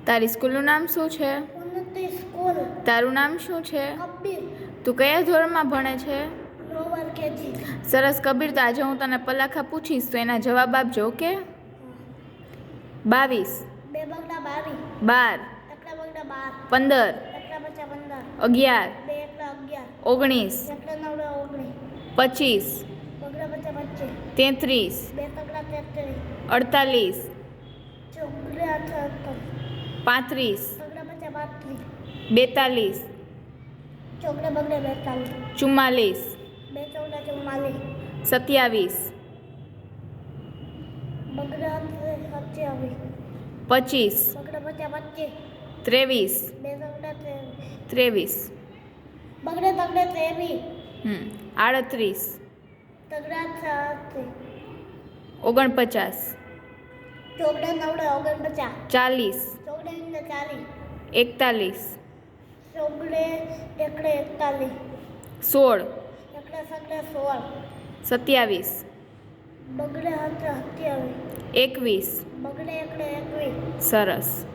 તારી સ્કૂલનું નામ શું છે? ઉન્નતિ સ્કૂલ. તારું નામ શું છે? કબીર. તું કયા ધોરણમાં ભણે છે? Lower KG. સરસ કબીર, તો આજે હું તને પલાખા પૂછીશ તો એના જવાબ આપજો. ઓકે? 22, 2 બગડા 22. 12, એકલા બગડા 12. 15, એકલા બચ્ચા 15. 11, 2 એકલા 11. 19, એકલા નવડા 19. 25, બગડા બચ્ચા 25. 33, 2 તગડા 33. 48, ચોગડા 78. 35, બગડા બચ્ચા 35. 42, ચોગડા બગડા 42. 44, 2 ચોગડા 44. 27, બગડા 27. 25, બગડા બચ્ચા 25. 23, 2 તગડા 23. 23, બગડા તગડા 23. 38, તગડા 36. 49, ચોગડા નવડા 49. 40, ચોગડા ઇંડા 40. 41, ચોગડે એકડે 41. 16, એકડે સગડે 16. 27, બગડે 27. 21. બગડે એકડે 21. સરસ.